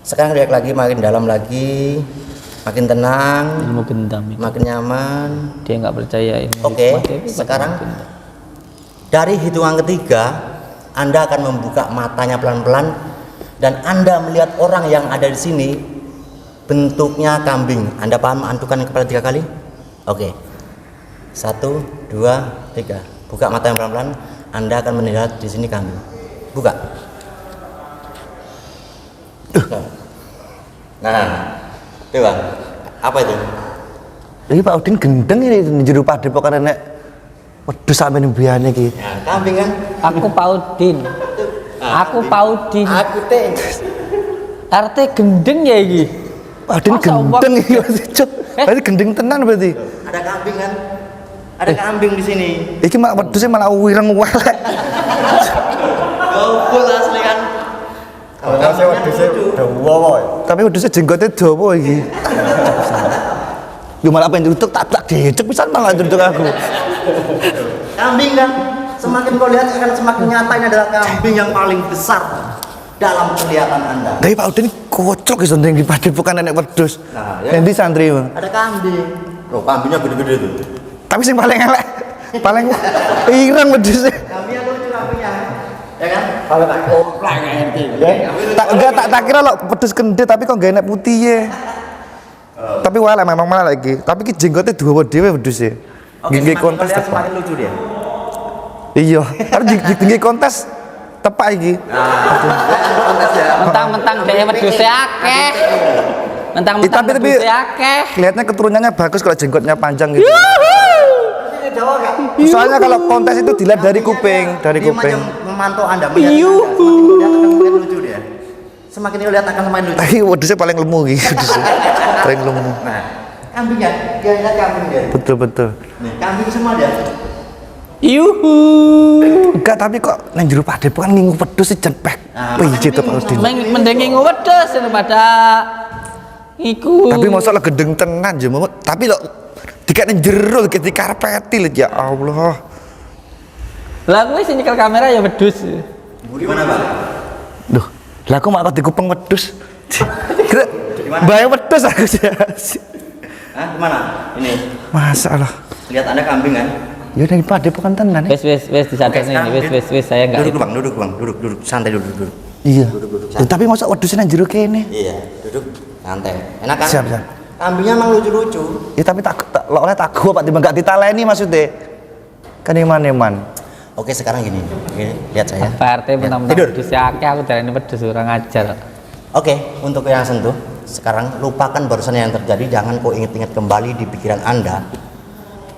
Sekarang lihat lagi, makin dalam lagi, makin tenang, Ilmu gendam itu. makin nyaman. Dia nggak percaya ilmu Oke, hikmah. Dia pakai sekarang ilmu gendam. dari hitungan ketiga, Anda akan membuka matanya pelan-pelan dan Anda melihat orang yang ada di sini bentuknya kambing. Anda paham antukan kepala 3 kali? Oke. 1, 2, 3. Buka mata yang pelan-pelan. Anda akan melihat di sini kambing. Buka. Nah, coba. Apa itu? Ini Pak Udin gendeng ini di jero padepokan nek wedhus sampeyan mbiyane iki. Nah, kambing kan? Aku Paudin. Aku Paudin. Aku teh. RT gendeng ya iki. Pak Udin Masa gendeng iki berarti Cuk. Berarti gendeng tenan berarti. Ada kambing kan? Ada kambing di sini. Iki mak wedhuse malah wireng welek. Gobul asli kan. Kalau saya wedhuse dawa wae. Tapi wedhuse jenggote dawa iki. Yo malah pengen tutuk tak dicek pisan malah tutuk aku. Kambing kan? Semakin kau lihat akan semakin nyata ini adalah kambing yang paling besar dalam penglihatan Anda. Tapi Pak Udin kocok iso ndeng di padepokan nek wedhus. Nah, ya. Endi santri, Bang? Ada kambing. Loh, kambingnya gede-gede tuh. Tapi sing paling elek, paling ireng wedhuse. Kambingnya lucu kambingnya. Ya kan? Kalau tak komplek ngerti. Tak kira lo wedhus kendit tapi kok gak enak putih ya. Tapi wala memang malah lagi. Tapi ki jenggotnya dua dhewe wedhuse. Nggih kontes tepak. semakin lucu dia. Iya, harus tinggi kontes tepak iki. Kontes ya. Mentang-mentang dia wedhuse akeh. Mentang-mentang tapi bedusnya akeh. kelihatannya keturunannya bagus kalau jenggotnya panjang gitu. Jawa gak? Soalnya kalau kontes itu dilihat dari kuping, dari Dia kuping. macam memantau Anda, melihat Anda. Semakin lihat akan semakin lucu dia. Semakin lihat akan semakin lucu. Tapi wedusnya paling lemu gitu. Paling lemu. Nah, kambingnya, dia lihat kambing dia. Betul. Nih, kambing semua dia. Yuhu. Enggak, tapi kok nang jero padepokan ngingu wedhus sih cepek. Nah, Pijit Pak Udin. Mending ngingu wedhus daripada iku. Tapi masalah gendeng tenan ya, Momot. Tapi lo dikene jero ketika karpeti lho ya Allah. Lah kowe sing nyekel kamera ya wedhus. Gimana, Bang? Duh, lah aku malah dikupeng wedhus. Kira bayang wedhus aku sih. Hah, kemana? Ini. Masalah. Lihat Anda kambing kan? Ya udah padepokan tenan ya. Wes disadar nih, wes saya enggak. Duduk Bang, duduk, santai duduk. Iya. Duduk. Tapi masa wedhusnya nang jero kene. Iya, duduk, santai. Enak kan? Siap. Kambingnya emang lucu-lucu. Ya tapi tak oleh tak gua Pak timbang gak ditaleni maksudnya. Kan eman-eman. Oke, sekarang gini, lihat saya. Pak RT mentang-mentang Tidur. wedhusnya akeh aku darani wedhus orang ajar. Oke, untuk yang sentuh, sekarang lupakan barusan yang terjadi, jangan kau ingat-ingat kembali di pikiran Anda.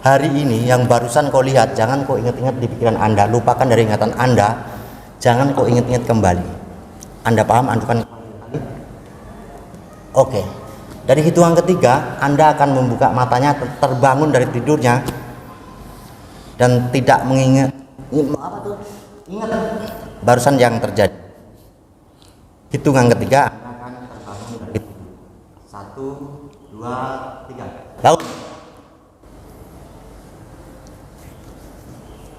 Hari ini yang barusan kau lihat, jangan kau ingat-ingat di pikiran Anda, lupakan dari ingatan Anda, jangan kau ingat-ingat kembali. Anda paham? Andukan. Oke, dari hitungan ketiga, Anda akan membuka matanya, terbangun dari tidurnya, dan tidak mengingat, apa tuh? Ingat barusan yang terjadi. Hitungan ketiga, Anda akan terbangun dari tidur. 1, 2, 3. Lalu.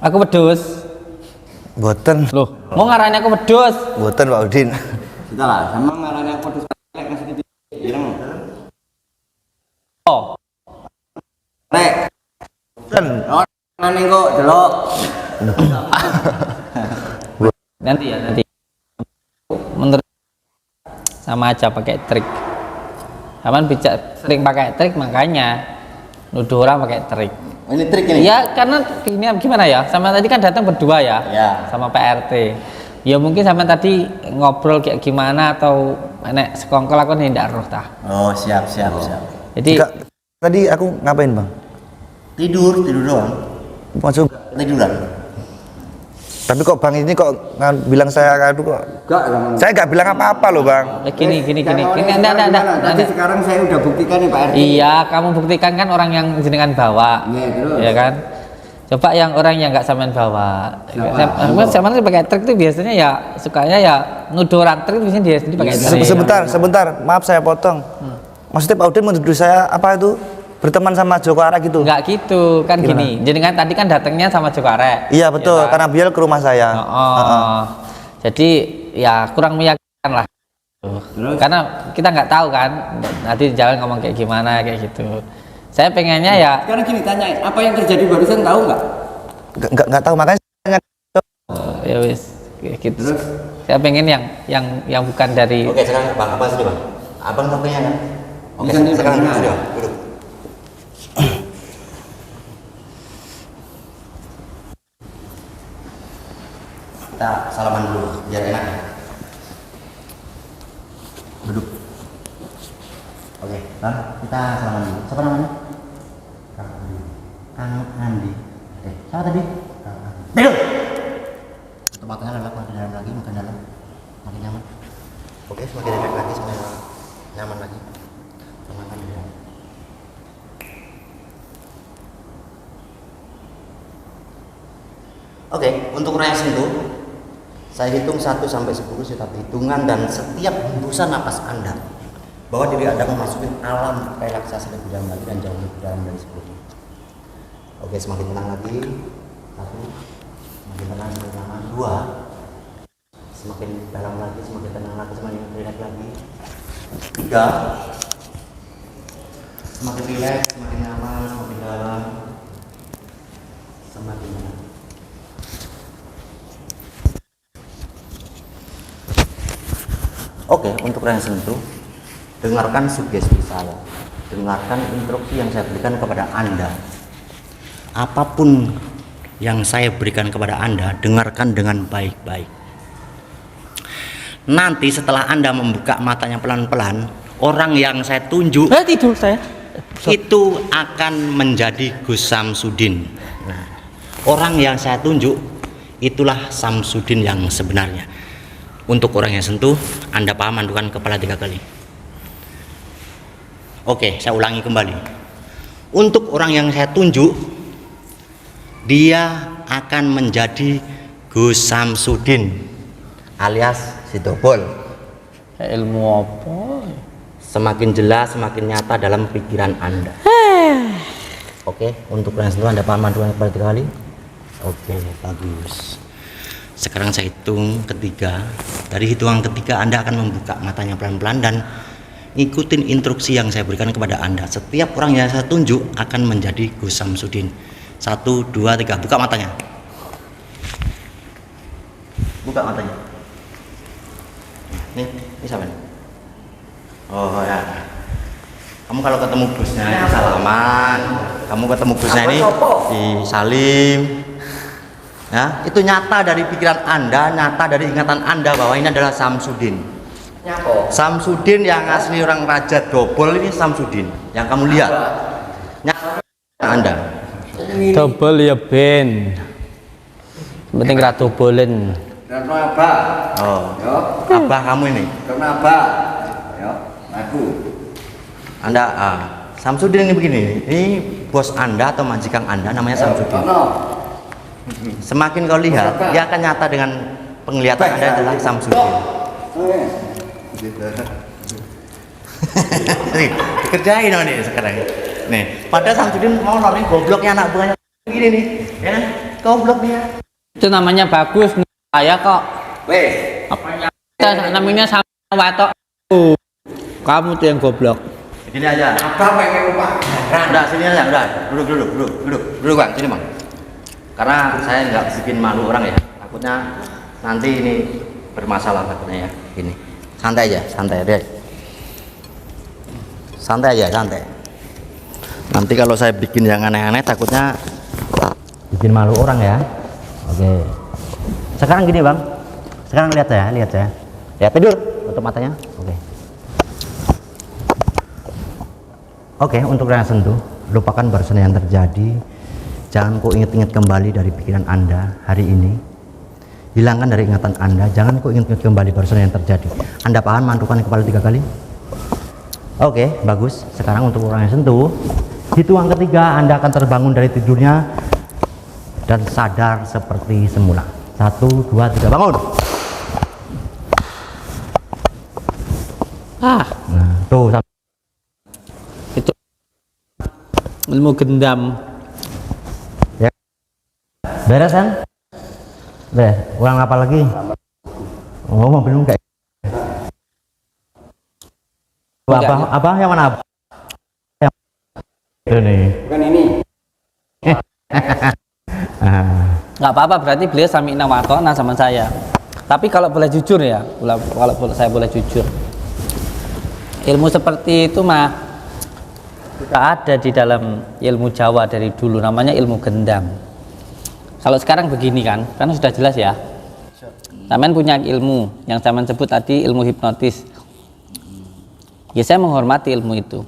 Aku wedhus. Mboten. Loh, mau ngarani aku wedhus. Mboten Pak Udin. Sudah lah, sama ngarani aku pedus lek ngasih titik. Ireng. Oh, Lek. Mboten. Oh, ngene kok delok. nanti. Menurut sama aja pakai trik. Aman bijak sering pakai trik makanya nuduh orang pakai trik. Ini trik ini. Ya karena ini gimana ya, sama tadi kan datang berdua ya, Ya. sama Pak RT. Ya mungkin sama tadi ngobrol kayak gimana atau nek sekongkol aku ndak roh tah. Oh, siap. Jadi Enggak, tadi aku ngapain Bang? Tidur doang. Masuk. Tiduran. Tapi kok Bang ini kok bilang saya kado kok? Enggak, jangan. Saya nggak bilang apa-apa loh Bang. gini. Nanti Nanti. sekarang saya udah buktikan nih Pak RT. Iya, kamu buktikan kan orang yang jenengan bawa. Iya, terus. Ya kan? Coba yang orang yang nggak sampean bawa. Sama pakai trik itu biasanya ya sukanya ya nuduh orang trik biasanya dia sendiri pakai trik. Sebentar. Maaf saya potong. Maksudnya Pak Udin menuduh saya apa itu? Berteman sama Joko Arek gitu? Enggak gitu, kan Gimana? gini. Jenengan tadi kan datangnya sama Joko Arek. Iya betul, Ya kan? karena beliau ke rumah saya. Jadi ya kurang meyakinkan lah. Terus? Karena kita nggak tahu kan nanti di jalan ngomong kayak gimana kayak gitu. Saya pengennya ya Sekarang gini tanyain, apa yang terjadi barusan tahu nggak? Nggak tahu makanya saya ya wis kayak gitu. Terus? Saya pengen yang bukan dari Oke, sekarang Bang, apa sih Bang? Abang topengnya kan? Oke, Bisa nih, sekarang Bang. duduk, Bang. Duduk. Kita salaman dulu, biar enak. Duduk. Oke, Bang, kita salaman dulu. Siapa namanya? Kang Andi. Oke, siapa tadi? Kang Andi. Tidur! Tutup matanya lelap, makin dalam lagi, makin dalam. Makin nyaman. Oke, semakin dekat lagi, semakin nyaman lagi. Tenangkan diri. Oke, untuk raya sentuh, saya hitung 1 sampai 10 setiap hitungan dan setiap hembusan napas Anda bahwa diri Anda memasuki alam relaksasi lebih dalam lagi dan jauh lebih dalam dari sebelumnya. Oke, semakin tenang lagi. 1, semakin tenang, semakin nyaman. 2, semakin dalam lagi, semakin tenang lagi, semakin rileks lagi. 3, semakin rileks, semakin nyaman, semakin dalam, semakin nyaman. Oke, untuk yang sentuh, dengarkan sugesti saya, dengarkan instruksi yang saya berikan kepada Anda. Apapun yang saya berikan kepada Anda, dengarkan dengan baik-baik. Nanti setelah Anda membuka matanya pelan-pelan, orang yang saya tunjuk Tidur saya. itu akan menjadi Gus Samsudin. Nah, orang yang saya tunjuk itulah Samsudin yang sebenarnya. Untuk orang yang sentuh, Anda paham mandukan kepala 3 kali. Oke, saya ulangi kembali. Untuk orang yang saya tunjuk, dia akan menjadi Gus Samsudin alias Sidobol. Ilmu apa? Semakin jelas, semakin nyata dalam pikiran Anda. Oke, untuk orang yang sentuh Anda paham mandukan kepala 3 kali? Oke, bagus. Sekarang saya hitung ketiga. Dari hitungan ketiga Anda akan membuka matanya pelan-pelan dan ikutin instruksi yang saya berikan kepada Anda. Setiap orang yang saya tunjuk akan menjadi Gus Samsudin. 1, 2, 3, buka matanya. Buka matanya. Nih siapa nih? Oh ya. Kamu kalau ketemu bosnya itu salaman. Kamu ketemu bosnya ini di salim. Ya, itu nyata dari pikiran Anda, nyata dari ingatan Anda bahwa ini adalah Samsudin. Samsudin yang asli orang Raja Dobol ini Samsudin yang kamu lihat. Nyata Anda. Dobol ya Ben. Penting ra dobolen. Karena abah. Oh. Yo. Abah kamu ini. Karena abah. Yo, aku. Anda Samsudin ini begini. Ini bos Anda atau majikan Anda namanya Samsudin. Semakin kau lihat, dia akan nyata dengan penglihatan Anda adalah Samsudin. Nih, dikerjain nih sekarang. Nih, pada Samsudin mau lari gobloknya anak buahnya begini nih, ya kan? Goblok dia. Itu namanya bagus. Saya kok. Weh, Namanya sama watok. Kamu tuh yang goblok. Begini aja. abah pengen lupa. Udah sini aja, udah. Duduk Bang, sini Bang. Karena saya nggak bikin malu orang ya. Takutnya nanti ini bermasalah takutnya ya. Gini. Santai aja, santai deh. Santai aja, santai. Nanti kalau saya bikin yang aneh-aneh takutnya bikin malu orang ya. Oke. Sekarang gini Bang. Sekarang lihat saya. Lihat tidur, tutup matanya. Oke, untuk yang sentuh, lupakan barusan yang terjadi. Jangan kau ingat-ingat kembali dari pikiran Anda hari ini. Hilangkan dari ingatan Anda. Jangan kau ingat-ingat kembali barusan yang terjadi. Anda paham mantukan kepala 3 kali? Oke, bagus. Sekarang untuk orang yang sentuh, hitungan ketiga Anda akan terbangun dari tidurnya dan sadar seperti semula. 1, 2, 3, bangun. Nah, tuh Itu ilmu gendam. beres kan? Beres. Ulang apa lagi? Oh, mobilmu enggak. Apa yang mana? Itu nih. Bukan ini. Nggak apa-apa, berarti beliau sami'na wa ata'na sama saya. Tapi kalau boleh jujur ya, kalau saya boleh jujur, ilmu seperti itu mah sudah ada di dalam ilmu Jawa dari dulu, namanya ilmu gendam. Kalau sekarang begini kan sudah jelas ya. Sampean punya ilmu yang sampean sebut tadi ilmu hipnotis. Ya saya menghormati ilmu itu.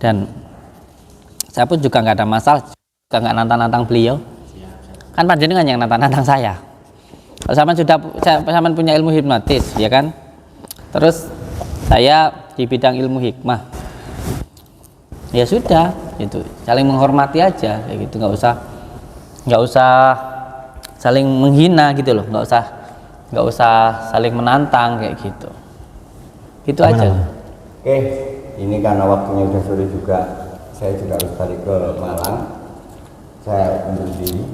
Dan saya pun juga nggak ada masalah, juga nggak nantang-nantang beliau. Kan panjenengan yang nantang-nantang saya. Kalau sampean punya ilmu hipnotis, ya kan? Terus saya di bidang ilmu hikmah. Ya sudah, itu saling menghormati aja, kayak gitu, nggak usah saling menghina gitu loh, nggak usah saling menantang kayak gitu. Itu aja. Oke, ini karena waktunya udah sore juga, saya juga harus balik ke Malang. Saya undur diri.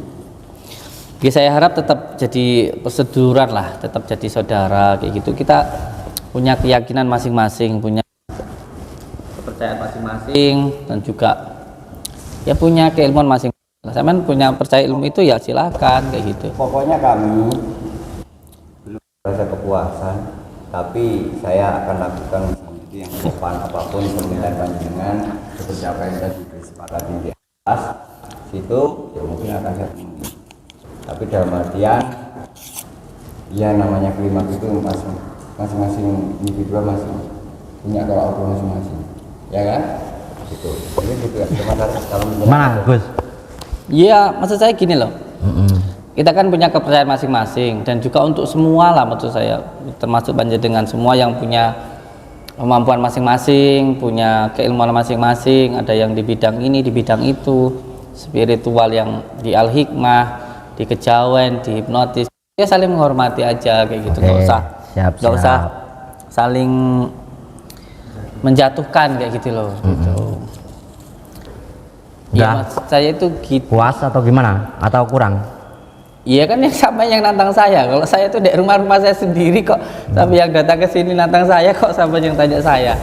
Ya, saya harap tetap jadi perseduran lah, tetap jadi saudara kayak gitu. Kita punya keyakinan masing-masing, punya kepercayaan masing-masing, dan juga ya punya keilmuan masing-masing. Sampean punya percaya ilmu itu ya silakan kayak gitu. Pokoknya kami belum merasa kepuasan, tapi saya akan lakukan yang depan apapun permintaan panjenengan seperti apa yang tadi disepakati di atas situ, ya mungkin akan saya penuhi. Tapi dalam artian ya namanya klimaks itu masing-masing individu punya tolak ukur masing-masing, ya kan? Gitu. Jadi gitu ya. Kalau Mana Gus? Iya, maksud saya gini loh. Kita kan punya kepercayaan masing-masing dan juga untuk semua lah maksud saya, termasuk panjenengan semua yang punya kemampuan masing-masing, punya keilmuan masing-masing, ada yang di bidang ini, di bidang itu, spiritual yang di al-hikmah, di kejawen, di hipnotis. Ya saling menghormati aja kayak gitu, nggak usah, nggak usah saling menjatuhkan kayak gitu loh. Gitu. Ya, maksud saya itu gitu. Puas atau gimana? Atau kurang? Iya kan yang sampai yang nantang saya. Kalau saya tuh di rumah-rumah saya sendiri kok, sampai yang datang ke sini nantang saya kok sampai yang tanya saya.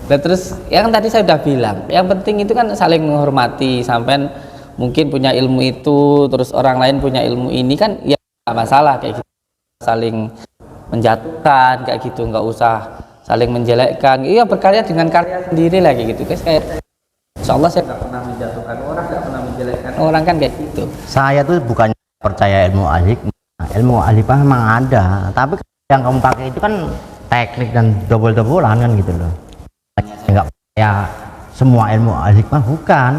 Dan terus yang tadi saya udah bilang, yang penting itu kan saling menghormati. Sampai mungkin punya ilmu itu, terus orang lain punya ilmu ini kan ya nggak masalah kayak gitu. Saling menjatuhkan kayak gitu, nggak usah saling menjelekkan. Iya berkarya dengan karya sendiri lah kayak gitu. Kayak insya Allah saya nggak pernah menjatuhkan orang, nggak pernah menjelekkan orang kan kayak gitu. Saya tuh bukan percaya ilmu al-hikmah memang ada, tapi yang kamu pakai itu kan teknik dan double-doublean kan gitu loh. Enggak percaya semua ilmu al-hikmah, bukan.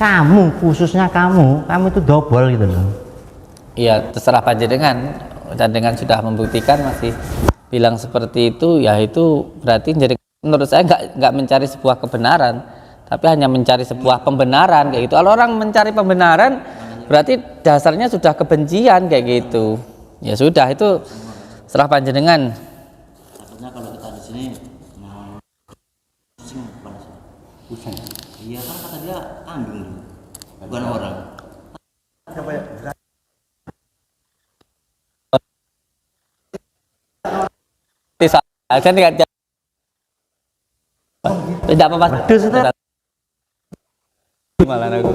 Kamu khususnya kamu itu double gitu loh. Iya terserah panjenengan, panjenengan sudah membuktikan masih bilang seperti itu, ya itu berarti jadi menurut saya nggak mencari sebuah kebenaran, tapi hanya mencari sebuah pembenaran kayak gitu. Kalau orang mencari pembenaran berarti dasarnya sudah kebencian kayak gitu. Ya sudah itu serah panjenengan. Takutnya kalau kita di sini mau pusing kepala saya. pusing. Iya kan kata dia kambing, bukan orang. Kan tidak apa-apa. Pedus itu Malah aku.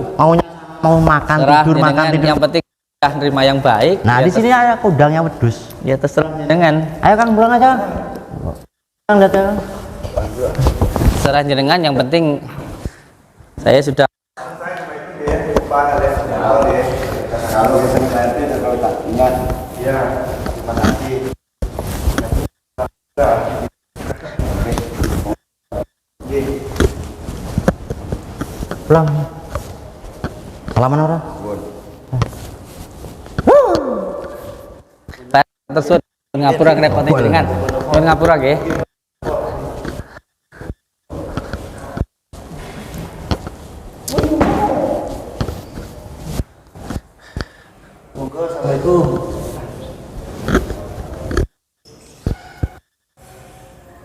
mau makan Serah tidur makan jenengan, tidur. yang penting kita terima yang baik. Nah ya di sini ada kudangnya wedus. ya terserah jenengan. Ayo Kang pulang aja. Kang datang. Serah jenengan, yang penting saya sudah Kalau kita ngerti dan kalau tak ingat, Ya, terima kasih. Pulang. Halaman orang. tersebut ngapura ngerepotin jenengan. Nuwun ngapura nggih. Assalamualaikum.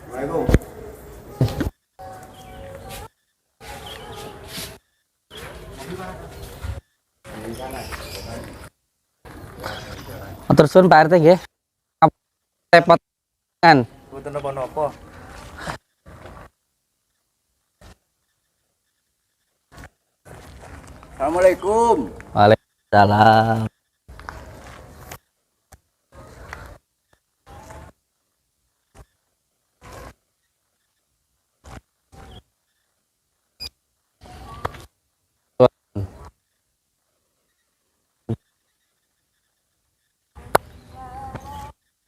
Assalamualaikum. Matur suwun Pak RT nggih. Repot kan. Mboten napa-napa. Assalamualaikum. Waalaikumsalam.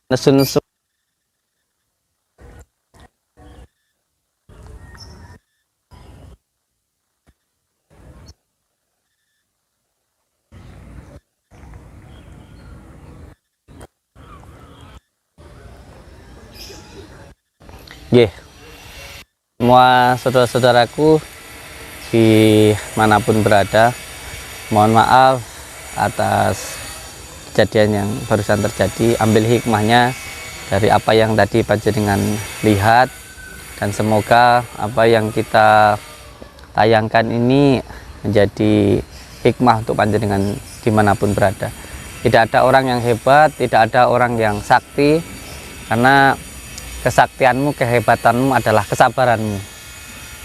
Nesu-nesu nggih. Semua saudara-saudaraku dimanapun berada, mohon maaf atas kejadian yang barusan terjadi. Ambil hikmahnya dari apa yang tadi panjenengan lihat, dan semoga apa yang kita tayangkan ini menjadi hikmah untuk panjenengan dimanapun berada. Tidak ada orang yang hebat, tidak ada orang yang sakti, karena kesaktianmu, kehebatanmu adalah kesabaranmu.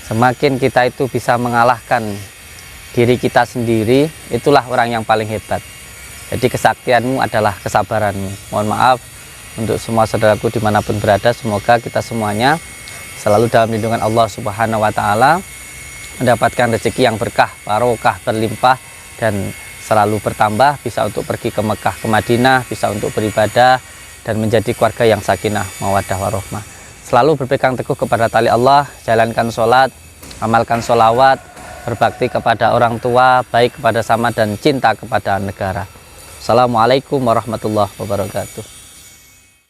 Semakin kita itu bisa mengalahkan diri kita sendiri, itulah orang yang paling hebat. Jadi kesaktianmu adalah kesabaranmu. Mohon maaf untuk semua saudaraku dimanapun berada. Semoga kita semuanya selalu dalam lindungan Allah Subhanahu wa Ta'ala, mendapatkan rezeki yang berkah, barokah, berlimpah, dan selalu bertambah. Bisa untuk pergi ke Mekah, ke Madinah, bisa untuk beribadah, dan menjadi keluarga yang sakinah, mawaddah, warohmah. selalu berpegang teguh kepada tali Allah, jalankan sholat, amalkan sholawat, berbakti kepada orang tua, baik kepada sama dan cinta kepada negara. Assalamualaikum warahmatullahi wabarakatuh.